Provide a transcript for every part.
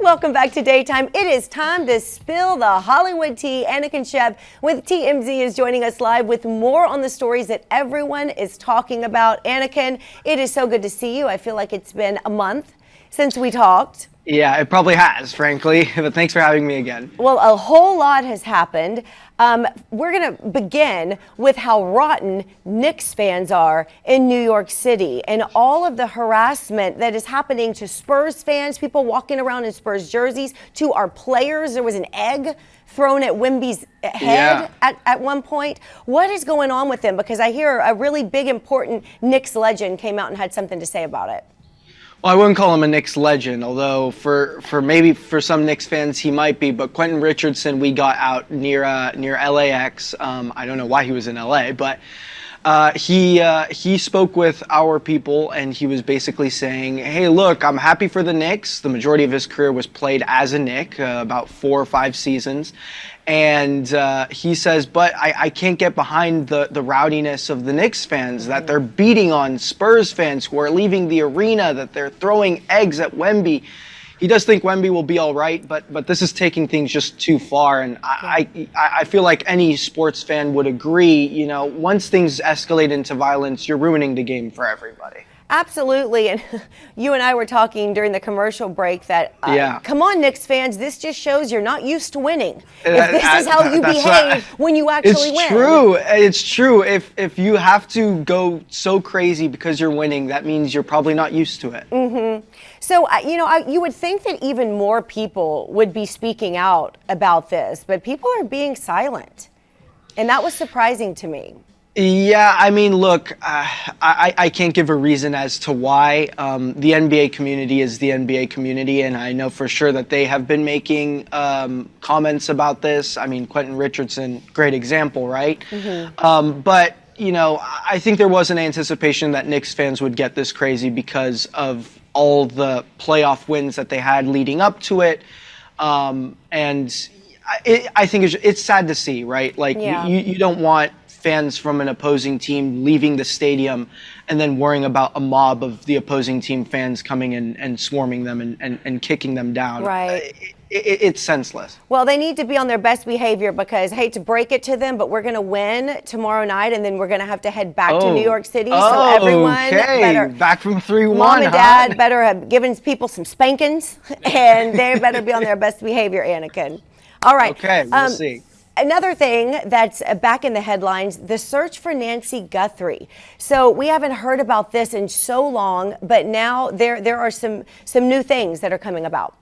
Welcome back to Daytime. It is time to spill the Hollywood tea. Anakin Shev with TMZ is joining us live with more on the stories that everyone is talking about. Anakin, it is so good to see you. I feel like it's been a month since we talked. Yeah, it probably has, frankly, but thanks for having me again. Well, a whole lot has happened. We're going to begin with how rotten Knicks fans are in New York City and all of the harassment that is happening to Spurs fans, people walking around in Spurs jerseys, to our players. There was an egg thrown at Wemby's head at one point. What is going on with them? Because I hear a really big, important Knicks legend came out and had something to say about it. Well, I wouldn't call him a Knicks legend, although for maybe for some Knicks fans he might be. But Quentin Richardson, we got out near LAX. I don't know why he was in LA, but he spoke with our people, and he was basically saying, "Hey, look, I'm happy for the Knicks. The majority of his career was played as a Knick, about 4 or 5 seasons." And he says, but I can't get behind the rowdiness of the Knicks fans, that they're beating on Spurs fans who are leaving the arena, that they're throwing eggs at Wemby. He does think Wemby will be all right, but this is taking things just too far. And I feel like any sports fan would agree, you know, once things escalate into violence, you're ruining the game for everybody. Absolutely. And you and I were talking during the commercial break that, come on, Knicks fans, this just shows you're not used to winning. If this is how you behave when you actually win. It's true. It's true. If you have to go so crazy because you're winning, that means you're probably not used to it. Mm-hmm. So, you know, you would think that even more people would be speaking out about this, but people are being silent. And that was surprising to me. Yeah, I mean, look, I can't give a reason as to why. The NBA community is the NBA community, and I know for sure that they have been making comments about this. I mean, Quentin Richardson, great example, right? Mm-hmm. But, you know, I think there was an anticipation that Knicks fans would get this crazy because of all the playoff wins that they had leading up to it. And I think it's sad to see, right? Like, you don't want fans from an opposing team leaving the stadium and then worrying about a mob of the opposing team fans coming in and swarming them and kicking them down. Right. It's senseless. Well, they need to be on their best behavior because, hate to break it to them, but we're going to win tomorrow night, and then we're going to have to head back to New York City. So everyone better, back from 3-1. Mom and Dad better have given people some spankings, and they better be on their best behavior, Anakin. All right. Okay, we'll see. Another thing that's back in the headlines, the search for Nancy Guthrie. So we haven't heard about this in so long, but now there are some new things that are coming about.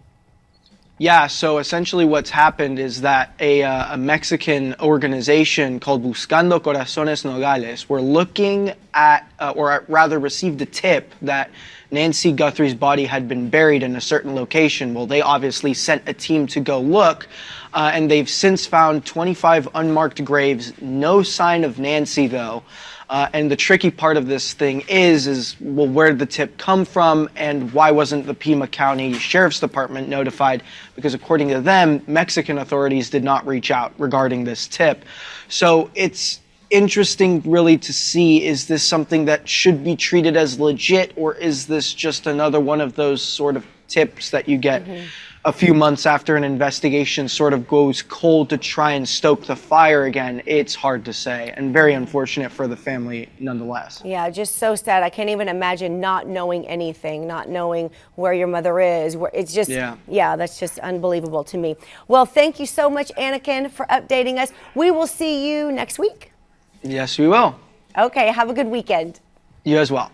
Yeah, so essentially what's happened is that a Mexican organization called Buscando Corazones Nogales were looking at, or rather received a tip that Nancy Guthrie's body had been buried in a certain location. Well, they obviously sent a team to go look, and they've since found 25 unmarked graves. No sign of Nancy, though. And the tricky part of this thing is, well, where did the tip come from, and why wasn't the Pima County Sheriff's Department notified? Because according to them, Mexican authorities did not reach out regarding this tip. So it's interesting really to see, is this something that should be treated as legit, or is this just another one of those sort of tips that you get a few months after an investigation sort of goes cold to try and stoke the fire again? It's hard to say, and very unfortunate for the family nonetheless. Yeah, just so sad. I can't even imagine not knowing anything, not knowing where your mother is. It's just, yeah, that's just unbelievable to me. Well, thank you so much, Anakin, for updating us. We will see you next week. Yes, we will. Okay, have a good weekend. You as well.